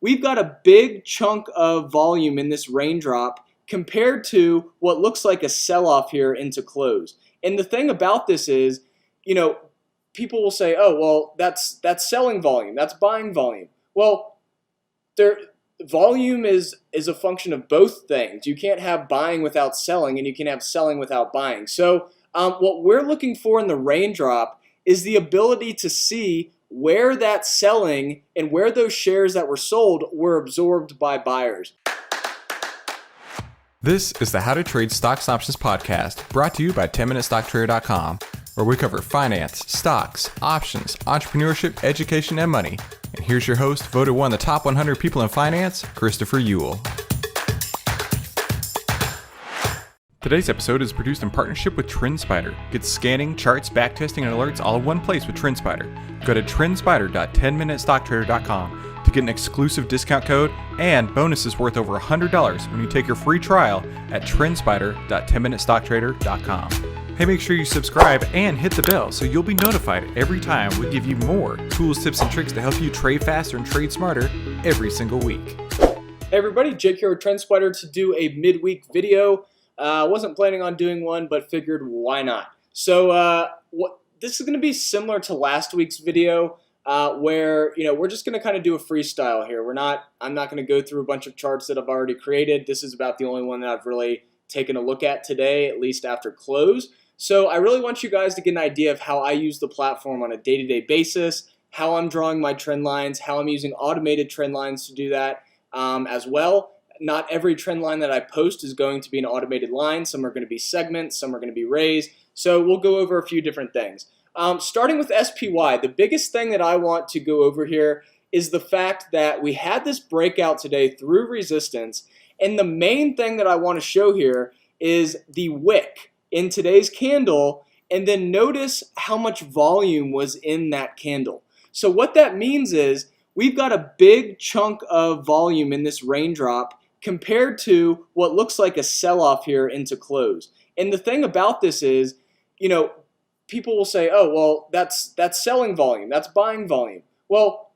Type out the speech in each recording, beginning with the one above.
we've got a big chunk of volume in this raindrop compared to what looks like a sell-off here into close. And the thing about this is, people will say, oh, well, that's selling volume, that's buying volume. Well, volume is a function of both things. You can't have buying without selling, and you can have selling without buying. So what we're looking for in the raindrop is the ability to see where that selling and where those shares that were sold were absorbed by buyers. This is the How to Trade Stocks and Options podcast, brought to you by 10MinuteStockTrader.com, where we cover finance, stocks, options, entrepreneurship, education, and money. And here's your host, voted one of the top 100 people in finance, Christopher Uhl. Today's episode is produced in partnership with Trendspider. Get scanning, charts, backtesting, and alerts all in one place with Trendspider. Go to trendspider.10MinuteStockTrader.com to get an exclusive discount code and bonuses worth over $100 when you take your free trial at trendspider.10MinuteStockTrader.com. Hey, make sure you subscribe and hit the bell so you'll be notified every time we give you more tools, tips, and tricks to help you trade faster and trade smarter every single week. Hey everybody, Jake here with Trendspider to do a midweek video. Wasn't planning on doing one, but figured why not. So this is going to be similar to last week's video, where we're just going to kind of do a freestyle here. I'm not going to go through a bunch of charts that I've already created. This is about the only one that I've really taken a look at today, at least after close. So I really want you guys to get an idea of how I use the platform on a day-to-day basis, how I'm drawing my trend lines, how I'm using automated trend lines to do that as well. Not every trend line that I post is going to be an automated line. Some are going to be segments, some are going to be rays. So we'll go over a few different things. Starting with SPY, the biggest thing that I want to go over here is the fact that we had this breakout today through resistance. And the main thing that I want to show here is the wick in today's candle, and then notice how much volume was in that candle. So what that means is we've got a big chunk of volume in this raindrop compared to what looks like a sell-off here into close. And the thing about this is, people will say, oh, well, that's selling volume, that's buying volume. Well,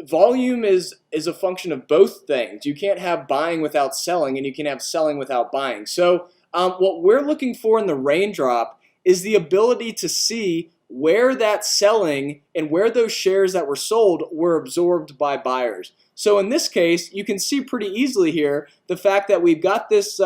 volume is a function of both things. You can't have buying without selling, and you can have selling without buying. So what we're looking for in the raindrop is the ability to see where that selling and where those shares that were sold were absorbed by buyers. So in this case, you can see pretty easily here the fact that we've got this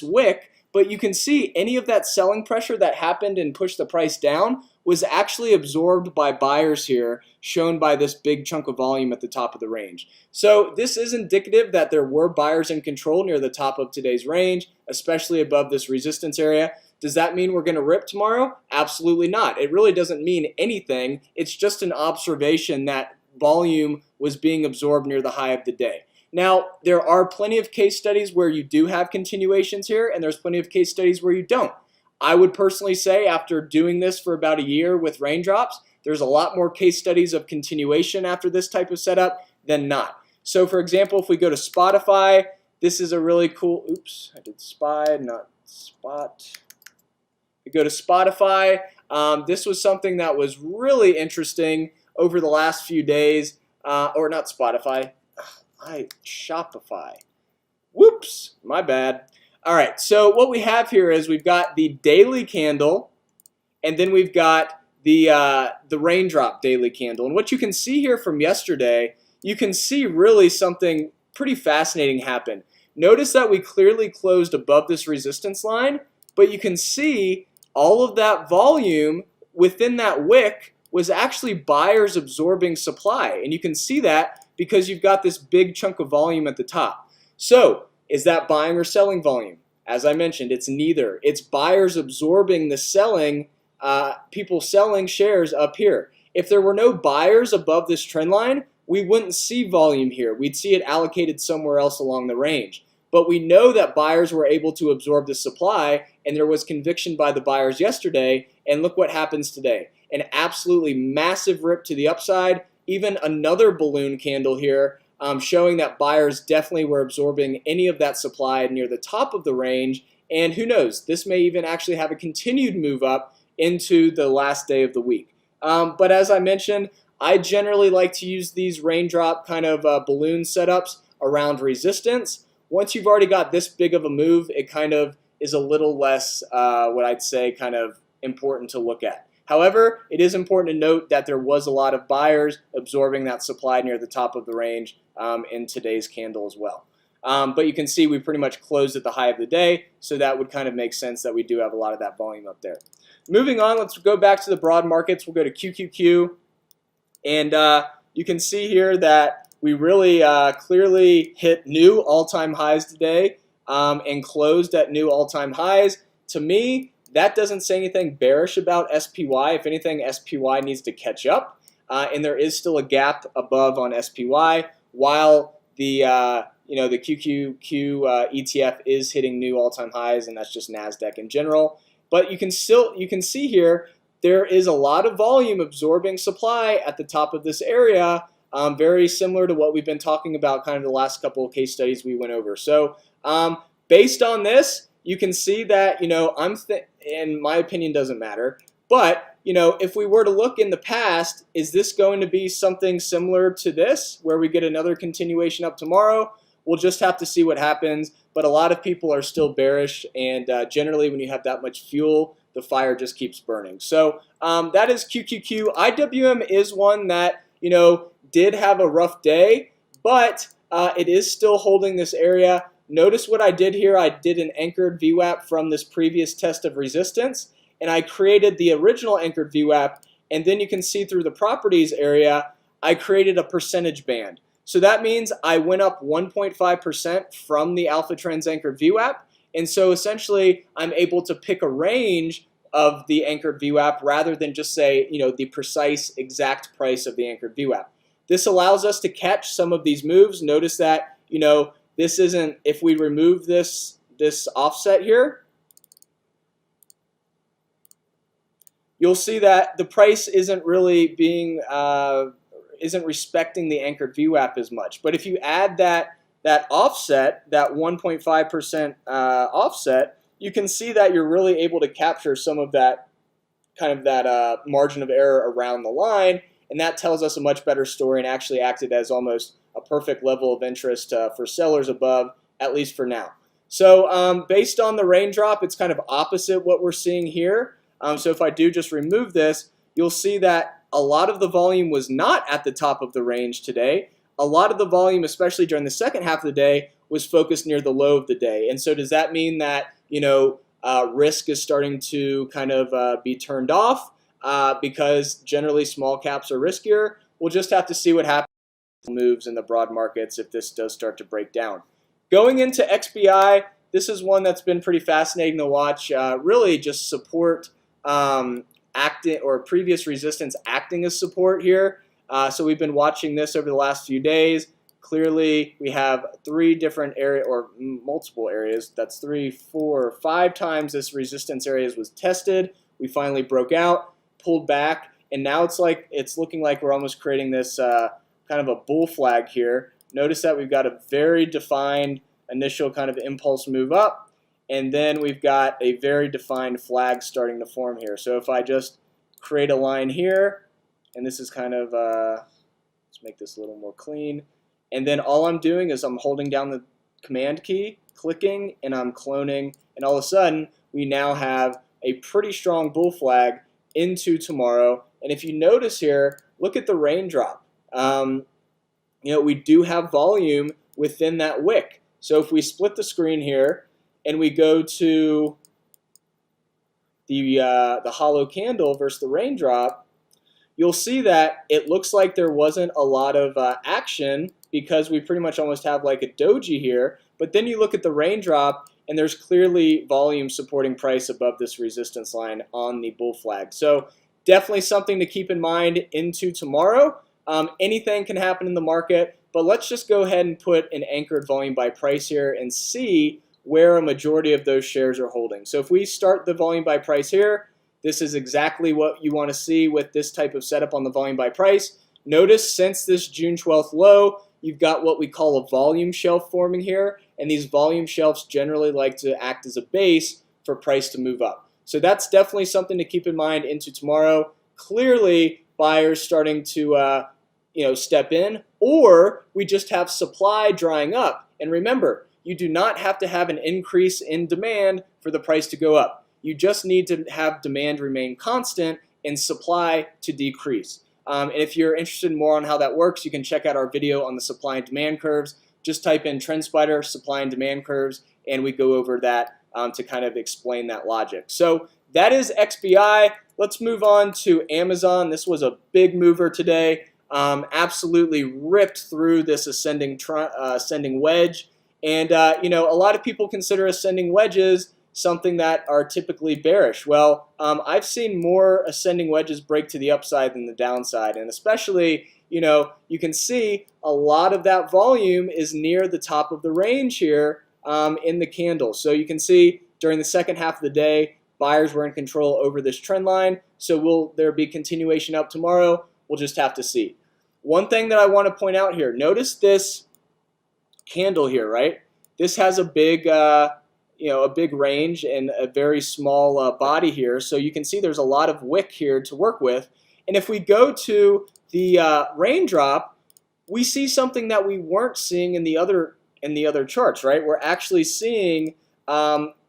wick, but you can see any of that selling pressure that happened and pushed the price down was actually absorbed by buyers here, shown by this big chunk of volume at the top of the range. So this is indicative that there were buyers in control near the top of today's range, especially above this resistance area. Does that mean we're going to rip tomorrow? Absolutely not. It really doesn't mean anything. It's just an observation that volume was being absorbed near the high of the day. Now, there are plenty of case studies where you do have continuations here, and there's plenty of case studies where you don't. I would personally say after doing this for about a year with raindrops, there's a lot more case studies of continuation after this type of setup than not. So for example, if we go to Spotify, this is a really cool, oops, I did SPY, not spot. We go to Spotify. This was something that was really interesting over the last few days, or not Spotify, Shopify. Whoops, my bad. All right, so what we have here is we've got the daily candle, and then we've got the raindrop daily candle. And what you can see here from yesterday, you can see really something pretty fascinating happen. Notice that we clearly closed above this resistance line, but you can see all of that volume within that wick was actually buyers absorbing supply. And you can see that because you've got this big chunk of volume at the top. So is that buying or selling volume? As I mentioned, it's neither. It's buyers absorbing the selling, people selling shares up here. If there were no buyers above this trend line, we wouldn't see volume here. We'd see it allocated somewhere else along the range. But we know that buyers were able to absorb the supply, and there was conviction by the buyers yesterday, and look what happens today. An absolutely massive rip to the upside, even another balloon candle here, showing that buyers definitely were absorbing any of that supply near the top of the range. And who knows, this may even actually have a continued move up into the last day of the week. But as I mentioned, I generally like to use these raindrop kind of balloon setups around resistance. Once you've already got this big of a move, it kind of is a little less, what I'd say, kind of important to look at. However, it is important to note that there was a lot of buyers absorbing that supply near the top of the range in today's candle as well. But you can see we pretty much closed at the high of the day, so that would kind of make sense that we do have a lot of that volume up there. Moving on, let's go back to the broad markets. We'll go to QQQ, and you can see here that we really clearly hit new all-time highs today and closed at new all-time highs. To me, that doesn't say anything bearish about SPY. If anything, SPY needs to catch up, and there is still a gap above on SPY, while the the QQQ ETF is hitting new all-time highs, and that's just NASDAQ in general. But you can see here there is a lot of volume absorbing supply at the top of this area, very similar to what we've been talking about kind of the last couple of case studies we went over. So based on this, you can see that, and my opinion doesn't matter, but if we were to look in the past, is this going to be something similar to this, where we get another continuation up tomorrow? We'll just have to see what happens, but a lot of people are still bearish, and generally when you have that much fuel, the fire just keeps burning. So that is QQQ. IWM is one that, did have a rough day, but it is still holding this area. Notice what I did here. I did an anchored VWAP from this previous test of resistance, and I created the original anchored VWAP, and then you can see through the properties area, I created a percentage band. So that means I went up 1.5% from the Alpha Trends anchored VWAP, and so essentially I'm able to pick a range of the anchored VWAP rather than just say, the precise exact price of the anchored VWAP. This allows us to catch some of these moves. Notice that, this isn't, if we remove this offset here, you'll see that the price isn't really being, isn't respecting the anchored VWAP as much. But if you add that offset, that 1.5% offset, you can see that you're really able to capture some of that kind of that margin of error around the line, and that tells us a much better story and actually acted as almost a perfect level of interest for sellers above, at least for now. So based on the raindrop, it's kind of opposite what we're seeing here. So if I do just remove this, you'll see that a lot of the volume was not at the top of the range today. A lot of the volume, especially during the second half of the day, was focused near the low of the day. And so does that mean that, risk is starting to kind of be turned off because generally small caps are riskier? We'll just have to see what happens moves in the broad markets if this does start to break down. Going into XBI, this is one that's been pretty fascinating to watch. Really just support acting, or previous resistance acting as support here. So we've been watching this over the last few days. Clearly, we have three different areas, or multiple areas. That's 3, 4, 5 times this resistance area was tested. We finally broke out, pulled back, and now it's looking like we're almost creating this kind of a bull flag here. Notice that we've got a very defined initial kind of impulse move up, and then we've got a very defined flag starting to form here. So if I just create a line here, and this is kind of, let's make this a little more clean, and then all I'm doing is I'm holding down the command key, clicking, and I'm cloning, and all of a sudden we now have a pretty strong bull flag into tomorrow. And if you notice here, look at the raindrop. We do have volume within that wick. So if we split the screen here and we go to the hollow candle versus the raindrop, you'll see that it looks like there wasn't a lot of action because we pretty much almost have like a doji here. But then you look at the raindrop and there's clearly volume supporting price above this resistance line on the bull flag. So definitely something to keep in mind into tomorrow. Anything can happen in the market, but let's just go ahead and put an anchored volume by price here and see where a majority of those shares are holding. So if we start the volume by price here, this is exactly what you want to see with this type of setup on the volume by price. Notice since this June 12th low, you've got what we call a volume shelf forming here, and these volume shelves generally like to act as a base for price to move up. So that's definitely something to keep in mind into tomorrow. Clearly, buyers starting to step in, or we just have supply drying up. And remember, you do not have to have an increase in demand for the price to go up. You just need to have demand remain constant and supply to decrease. And if you're interested more on how that works, you can check out our video on the supply and demand curves. Just type in Trendspider, supply and demand curves, and we go over that to kind of explain that logic. So that is XBI. Let's move on to Amazon. This was a big mover today. Absolutely ripped through this ascending wedge. And a lot of people consider ascending wedges something that are typically bearish. Well, I've seen more ascending wedges break to the upside than the downside, and especially, you can see a lot of that volume is near the top of the range here in the candle. So you can see during the second half of the day, buyers were in control over this trend line. So will there be continuation up tomorrow? We'll just have to see. One thing that I want to point out here, notice this candle here, right? This has a big range and a very small body here. So you can see there's a lot of wick here to work with. And if we go to the raindrop, we see something that we weren't seeing in the other charts, right? We're actually seeing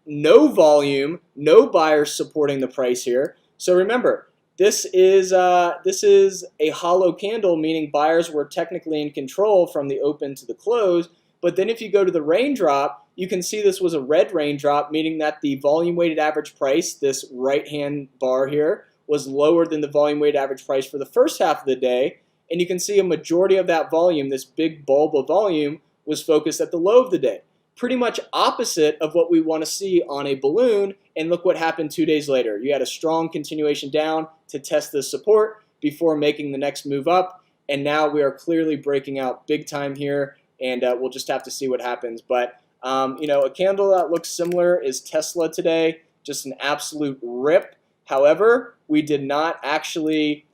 no volume, no buyers supporting the price here. So remember, this is a hollow candle, meaning buyers were technically in control from the open to the close. But then if you go to the raindrop, you can see this was a red raindrop, meaning that the volume weighted average price, this right-hand bar here, was lower than the volume weighted average price for the first half of the day. And you can see a majority of that volume, this big bulb of volume, was focused at the low of the day. Pretty much opposite of what we want to see on a balloon. And look what happened 2 days later. You had a strong continuation down to test this support before making the next move up. And now we are clearly breaking out big time here. And we'll just have to see what happens. But, a candle that looks similar is Tesla today. Just an absolute rip. However, we did not actually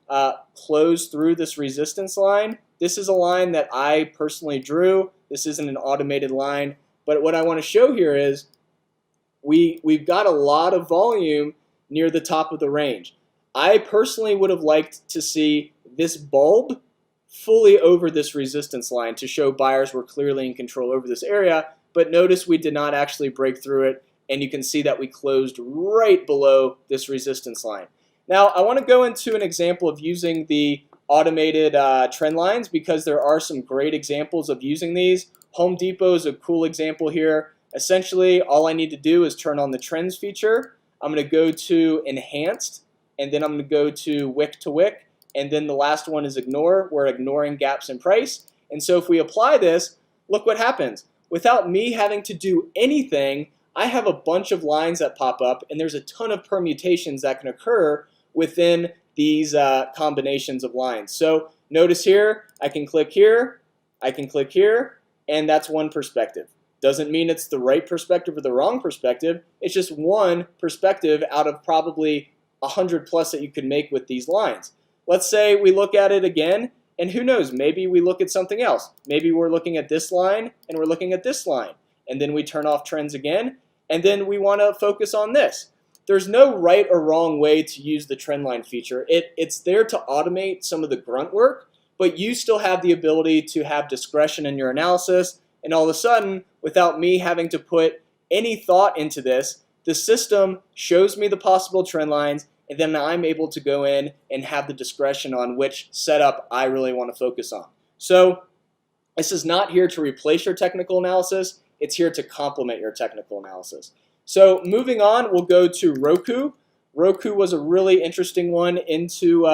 close through this resistance line. This is a line that I personally drew. This isn't an automated line. But what I want to show here is we've got a lot of volume near the top of the range. I personally would have liked to see this bulb fully over this resistance line to show buyers were clearly in control over this area, but notice we did not actually break through it, and you can see that we closed right below this resistance line. Now, I want to go into an example of using the automated trend lines because there are some great examples of using these. Home Depot is a cool example here. Essentially, all I need to do is turn on the trends feature. I'm going to go to enhanced, and then I'm going to go to wick to wick. And then the last one is ignore. We're ignoring gaps in price. And so if we apply this, look what happens. Without me having to do anything, I have a bunch of lines that pop up, and there's a ton of permutations that can occur within these combinations of lines. So notice here, I can click here, I can click here, and that's one perspective. Doesn't mean it's the right perspective or the wrong perspective. It's just one perspective out of probably 100 plus that you could make with these lines. Let's say we look at it again, and who knows, maybe we look at something else. Maybe we're looking at this line, and we're looking at this line. And then we turn off trends again, and then we want to focus on this. There's no right or wrong way to use the trend line feature. It's there to automate some of the grunt work, but you still have the ability to have discretion in your analysis, and all of a sudden, without me having to put any thought into this, the system shows me the possible trend lines, and then I'm able to go in and have the discretion on which setup I really want to focus on. So this is not here to replace your technical analysis. It's here to complement your technical analysis. So moving on, we'll go to Roku. Roku was a really interesting one into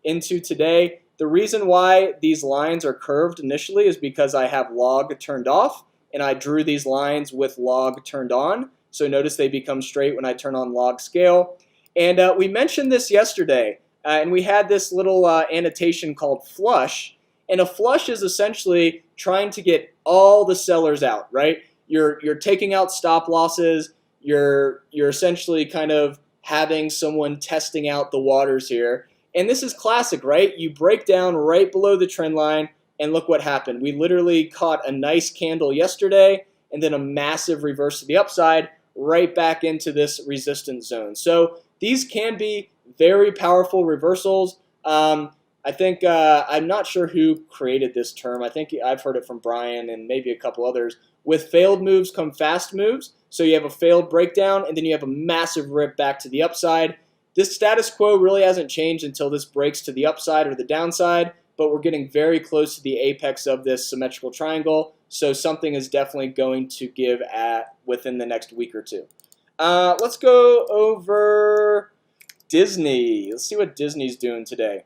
today. The reason why these lines are curved initially is because I have log turned off, and I drew these lines with log turned on. So notice they become straight when I turn on log scale. And we mentioned this yesterday, and we had this little annotation called flush. And a flush is essentially trying to get all the sellers out, right? You're taking out stop losses. You're essentially kind of having someone testing out the waters here. And this is classic, right? You break down right below the trend line, and look what happened. We literally caught a nice candle yesterday, and then a massive reverse to the upside, right back into this resistance zone. So these can be very powerful reversals. I think I'm not sure who created this term. I think I've heard it from Brian and maybe a couple others. With failed moves come fast moves. So you have a failed breakdown, and then you have a massive rip back to the upside. This status quo really hasn't changed until this breaks to the upside or the downside, but we're getting very close to the apex of this symmetrical triangle. So something is definitely going to give at within the next week or two. Let's go over Disney. Let's see what Disney's doing today.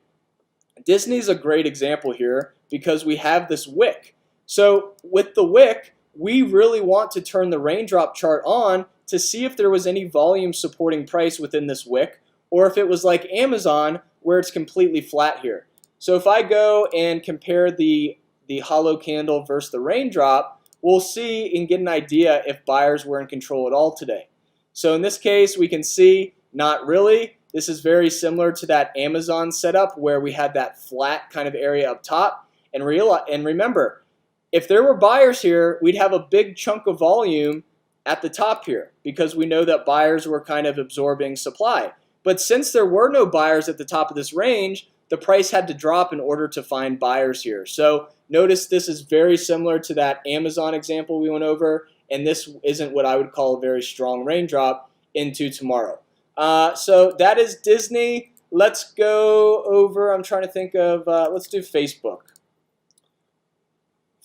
Disney's a great example here because we have this wick. So with the wick, we really want to turn the raindrop chart on to see if there was any volume supporting price within this wick, or if it was like Amazon where it's completely flat here. So if I go and compare the hollow candle versus the raindrop, we'll see and get an idea if buyers were in control at all today. So in this case, we can see not really. This is very similar to that Amazon setup where we had that flat kind of area up top. And remember, if there were buyers here, we'd have a big chunk of volume at the top here because we know that buyers were kind of absorbing supply. But since there were no buyers at the top of this range, the price had to drop in order to find buyers here. So notice this is very similar to that Amazon example we went over, and this isn't what I would call a very strong raindrop into tomorrow. So that is Disney. Let's go over, I'm trying to think of, let's do Facebook.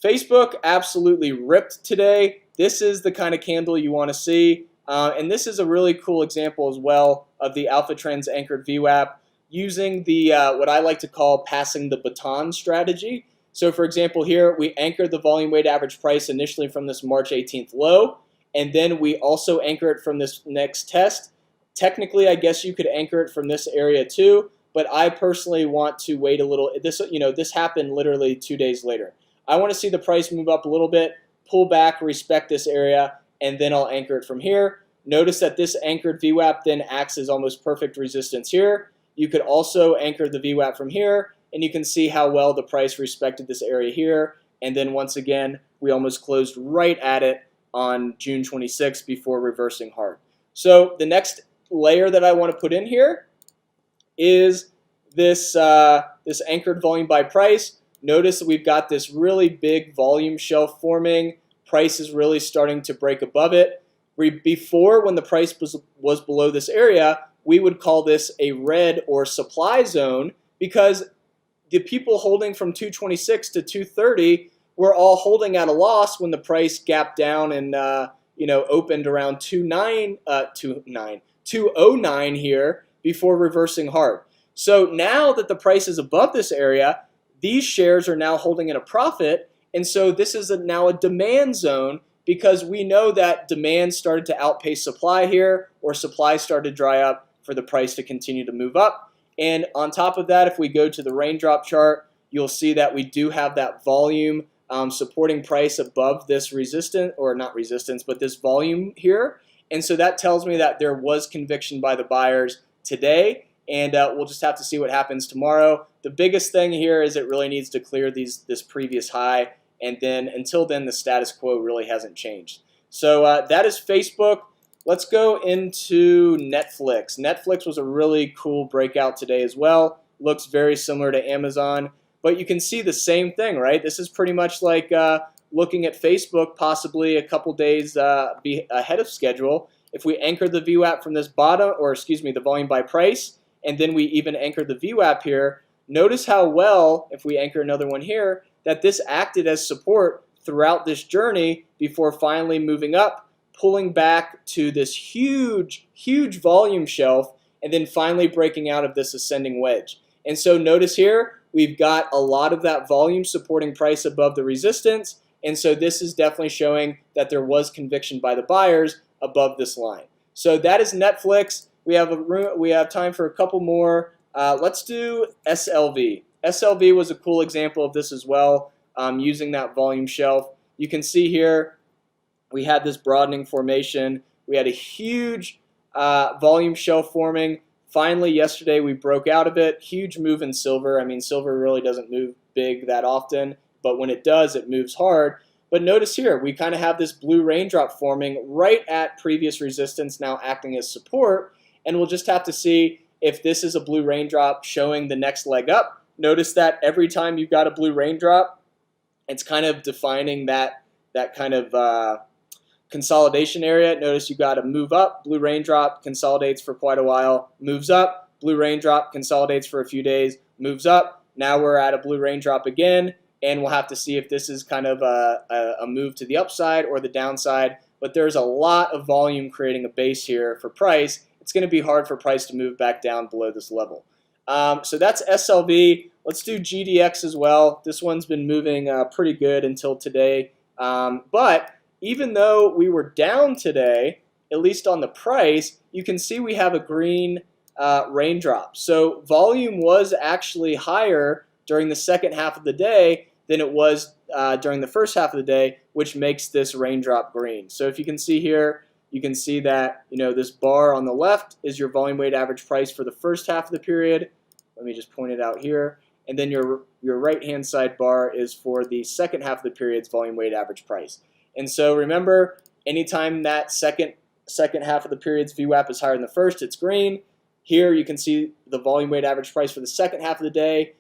Facebook absolutely ripped today. This is the kind of candle you want to see. And this is a really cool example as well of the Alpha Trends anchored VWAP using the what I like to call passing the baton strategy. So for example here, we anchored the volume weighted average price initially from this March 18th low, and then we also anchor it from this next test. Technically, I guess you could anchor it from this area too, but I personally want to wait a little. This happened literally 2 days later. I want to see the price move up a little bit, pull back, respect this area, and then I'll anchor it from here. Notice that this anchored VWAP then acts as almost perfect resistance here. You could also anchor the VWAP from here, and you can see how well the price respected this area here. And then once again, we almost closed right at it on June 26th before reversing hard. So the next layer that I want to put in here is this, this anchored volume by price. Notice that we've got this really big volume shelf forming. Price is really starting to break above it. Before, when the price was below this area, we would call this a red or supply zone because the people holding from 226 to 230 were all holding at a loss when the price gapped down and opened around 209 here before reversing hard. So now that the price is above this area, these shares are now holding at a profit, and so this is now a demand zone because we know that demand started to outpace supply here, or supply started to dry up for the price to continue to move up. And on top of that, if we go to the raindrop chart, you'll see that we do have that volume supporting price above this resistance, or not resistance, but this volume here. And so that tells me that there was conviction by the buyers today, and we'll just have to see what happens tomorrow. The biggest thing here is it really needs to clear this previous high, and then until then, the status quo really hasn't changed. So that is Facebook. Let's go into Netflix. Netflix was a really cool breakout today as well. Looks very similar to Amazon, but you can see the same thing, right? This is pretty much like looking at Facebook possibly a couple days ahead of schedule. If we anchor the VWAP from this bottom, or excuse me, the volume by price, and then we even anchor the VWAP here, notice how well, if we anchor another one here, that this acted as support throughout this journey before finally moving up, pulling back to this huge, huge volume shelf, and then finally breaking out of this ascending wedge. And so notice here, we've got a lot of that volume supporting price above the resistance, and so this is definitely showing that there was conviction by the buyers above this line. So that is Netflix. We have time for a couple more. Let's do SLV. SLV was a cool example of this as well, using that volume shelf. You can see here we had this broadening formation. We had a huge volume shelf forming. Finally, yesterday we broke out of it. Huge move in silver. I mean, silver really doesn't move big that often, but when it does, it moves hard. But notice here, we kind of have this blue raindrop forming right at previous resistance, now acting as support. And we'll just have to see if this is a blue raindrop showing the next leg up, notice that every time you've got a blue raindrop, it's kind of defining that kind of consolidation area. Notice you got to move up, blue raindrop, consolidates for quite a while, moves up, blue raindrop, consolidates for a few days, moves up. Now we're at a blue raindrop again, and we'll have to see if this is kind of a move to the upside or the downside. But there's a lot of volume creating a base here for price. It's going to be hard for price to move back down below this level. So that's SLV. Let's do GDX as well. This one's been moving pretty good until today. But even though we were down today, at least on the price, you can see we have a green raindrop. So volume was actually higher during the second half of the day than it was during the first half of the day, which makes this raindrop green. So if you can see here, you can see that this bar on the left is your volume weighted average price for the first half of the period. Let me just point it out here. And then your right-hand side bar is for the second half of the period's volume weighted average price. And so remember, anytime that second half of the period's VWAP is higher than the first, it's green. Here you can see the volume weighted average price for the second half of the day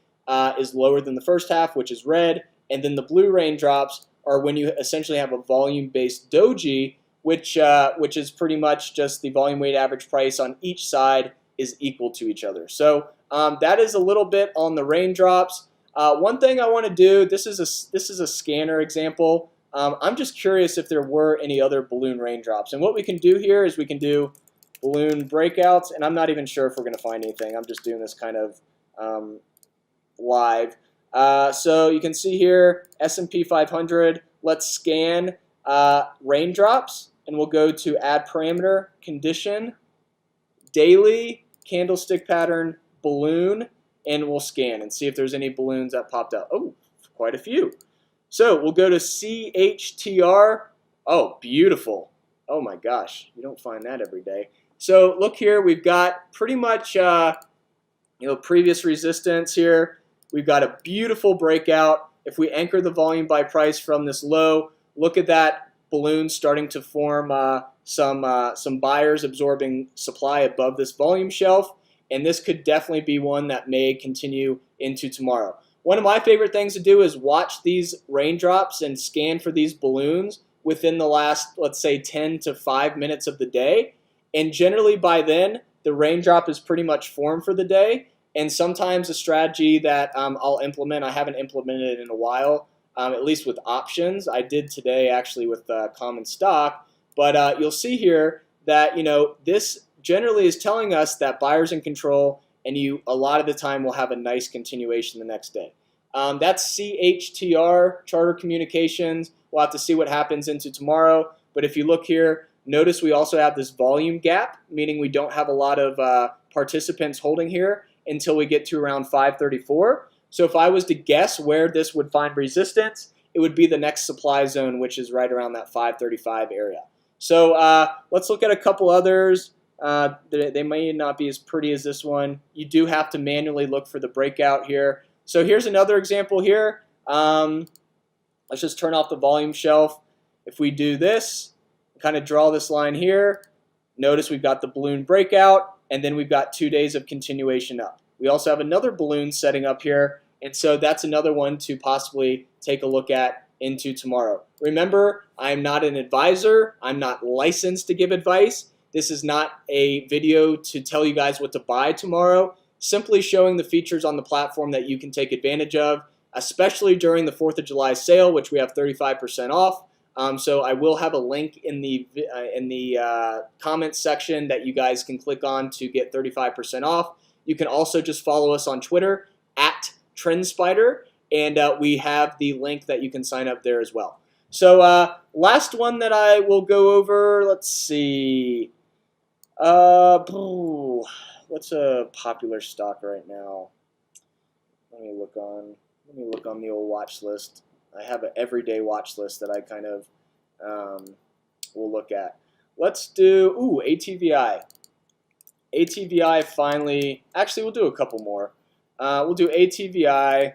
is lower than the first half, which is red. And then the blue raindrops are when you essentially have a volume-based doji, which is pretty much just the volume weighted average price on each side is equal to each other. So that is a little bit on the raindrops. One thing I want to do, this is a scanner example. I'm just curious if there were any other balloon raindrops. And what we can do here is we can do balloon breakouts, and I'm not even sure if we're going to find anything. I'm just doing this kind of live. So you can see here S&P 500. Let's scan raindrops, and we'll go to add parameter, condition, daily, candlestick pattern, balloon, and we'll scan and see if there's any balloons that popped up. Oh, quite a few. So we'll go to CHTR. Oh, beautiful. Oh my gosh, you don't find that every day. So look here, we've got pretty much previous resistance here. We've got a beautiful breakout. If we anchor the volume by price from this low, look at that balloon starting to form some buyers absorbing supply above this volume shelf. And this could definitely be one that may continue into tomorrow. One of my favorite things to do is watch these raindrops and scan for these balloons within the last, let's say, 10 to 5 minutes of the day. And generally by then, the raindrop is pretty much formed for the day. And sometimes a strategy that I'll implement, I haven't implemented it in a while, at least with options. I did today actually with common stock. But you'll see here that this generally is telling us that buyers in control, and you a lot of the time will have a nice continuation the next day. That's CHTR, Charter Communications. We'll have to see what happens into tomorrow. But if you look here, notice we also have this volume gap, meaning we don't have a lot of participants holding here until we get to around 534. So if I was to guess where this would find resistance, it would be the next supply zone, which is right around that 535 area. So let's look at a couple others. They may not be as pretty as this one. You do have to manually look for the breakout here. So here's another example here. Let's just turn off the volume shelf. If we do this, kind of draw this line here, notice we've got the balloon breakout, and then we've got 2 days of continuation up. We also have another balloon setting up here, and so that's another one to possibly take a look at into tomorrow. Remember, I'm not an advisor. I'm not licensed to give advice. This is not a video to tell you guys what to buy tomorrow, simply showing the features on the platform that you can take advantage of, especially during the 4th of July sale, which we have 35% off. So I will have a link in the comments section that you guys can click on to get 35% off. You can also just follow us on Twitter at Trendspider, and we have the link that you can sign up there as well. So last one that I will go over, let's see. What's a popular stock right now? Let me look on the old watch list. I have an everyday watch list that I kind of will look at. Let's do ATVI. ATVI finally. Actually, we'll do a couple more. We'll do ATVI.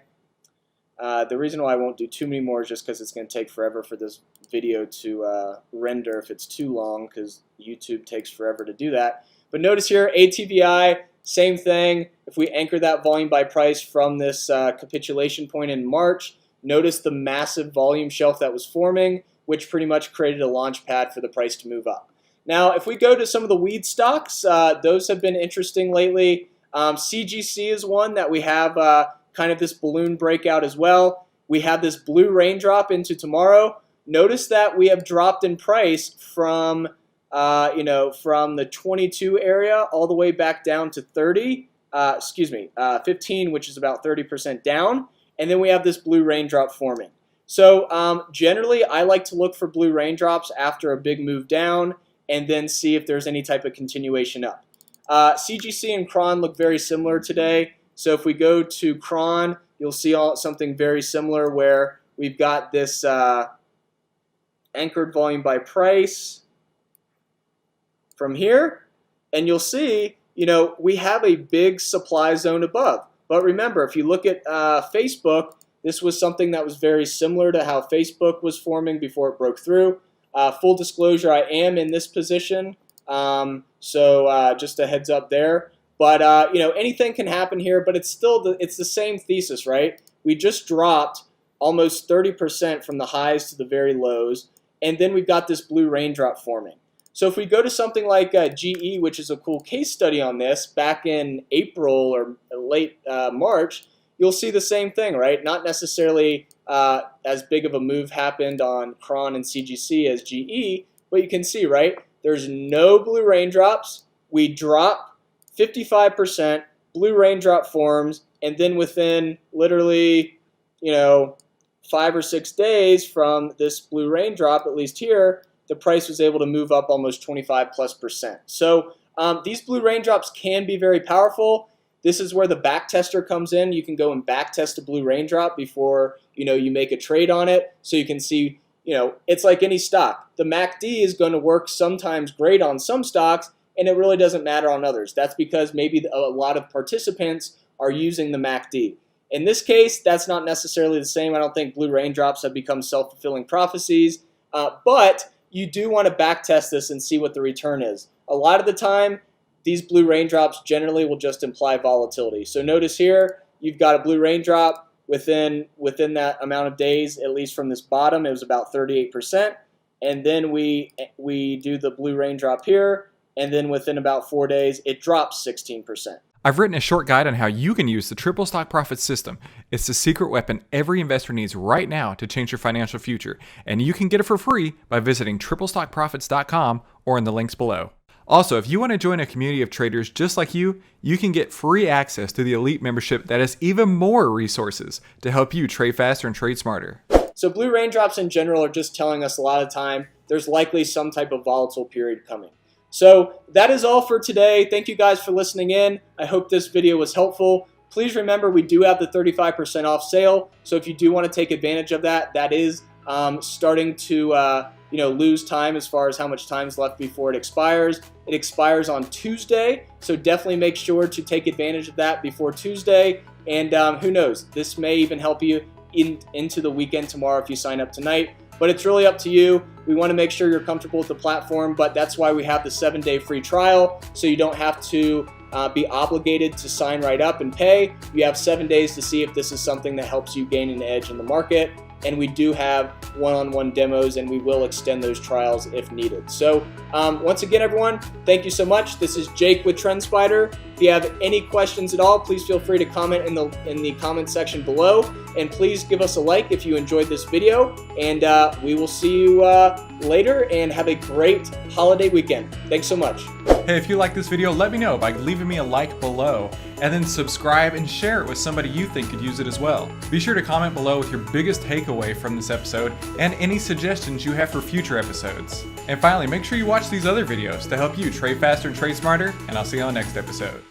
The reason why I won't do too many more is just because it's going to take forever for this video to render if it's too long, because YouTube takes forever to do that. But notice here, ATVI, Same thing, if we anchor that volume by price from this capitulation point in March, notice the massive volume shelf that was forming, which pretty much created a launch pad for the price to move up. Now, if we go to some of the weed stocks, those have been interesting lately. CGC is one that we have kind of this balloon breakout as well. We have this blue raindrop into tomorrow. Notice that we have dropped in price from from the 22 area all the way back down to 15, which is about 30% down. And then we have this blue raindrop forming. So generally, I like to look for blue raindrops after a big move down and then see if there's any type of continuation up. CGC and Cron look very similar today. So if we go to Cron, you'll see something very similar where we've got this anchored volume by price from here. And you'll see, we have a big supply zone above. But remember, if you look at Facebook, this was something that was very similar to how Facebook was forming before it broke through. Full disclosure, I am in this position, so just a heads up there. But anything can happen here, but it's the same thesis, right? We just dropped almost 30% from the highs to the very lows, and then we've got this blue raindrop forming. So if we go to something like GE, which is a cool case study on this, back in April or late March, you'll see the same thing, right? Not necessarily as big of a move happened on Cron and CGC as GE, but you can see, right? There's no blue raindrops. We drop 55%, blue raindrop forms, and then within literally, 5 or 6 days from this blue raindrop, at least here, the price was able to move up almost 25+%. So these blue raindrops can be very powerful. This is where the back tester comes in. You can go and back test a blue raindrop before you make a trade on it. So you can see, it's like any stock. The MACD is going to work sometimes great on some stocks, and it really doesn't matter on others. That's because maybe a lot of participants are using the MACD. In this case, that's not necessarily the same. I don't think blue raindrops have become self-fulfilling prophecies, but you do want to back test this and see what the return is. A lot of the time, these blue raindrops generally will just imply volatility. So notice here, you've got a blue raindrop within that amount of days, at least from this bottom, it was about 38%. And then we do the blue raindrop here, and then within about 4 days, it drops 16%. I've written a short guide on how you can use the Triple Stock Profit System. It's the secret weapon every investor needs right now to change your financial future. And you can get it for free by visiting triplestockprofits.com or in the links below. Also, if you want to join a community of traders just like you can get free access to the elite membership that has even more resources to help you trade faster and trade smarter. So blue raindrops in general are just telling us a lot of time there's likely some type of volatile period coming. So that is all for today. Thank you guys for listening in. I hope this video was helpful. Please remember we do have the 35% off sale. So if you do want to take advantage of that, that is starting to lose time as far as how much time is left before it expires. It expires on Tuesday, so definitely make sure to take advantage of that before Tuesday. And who knows, this may even help you into the weekend tomorrow if you sign up tonight. But it's really up to you. We want to make sure you're comfortable with the platform, but that's why we have the 7-day free trial, so you don't have to be obligated to sign right up and pay. You have 7 days to see if this is something that helps you gain an edge in the market. And we do have one-on-one demos, and we will extend those trials if needed. So once again, everyone, thank you so much. This is Jake with Trendspider. If you have any questions at all, please feel free to comment in the comment section below. And please give us a like if you enjoyed this video. And we will see you later, and have a great holiday weekend. Thanks so much. Hey, if you like this video, let me know by leaving me a like below, and then subscribe and share it with somebody you think could use it as well. Be sure to comment below with your biggest takeaway from this episode and any suggestions you have for future episodes. And finally, make sure you watch these other videos to help you trade faster and trade smarter, and I'll see you on the next episode.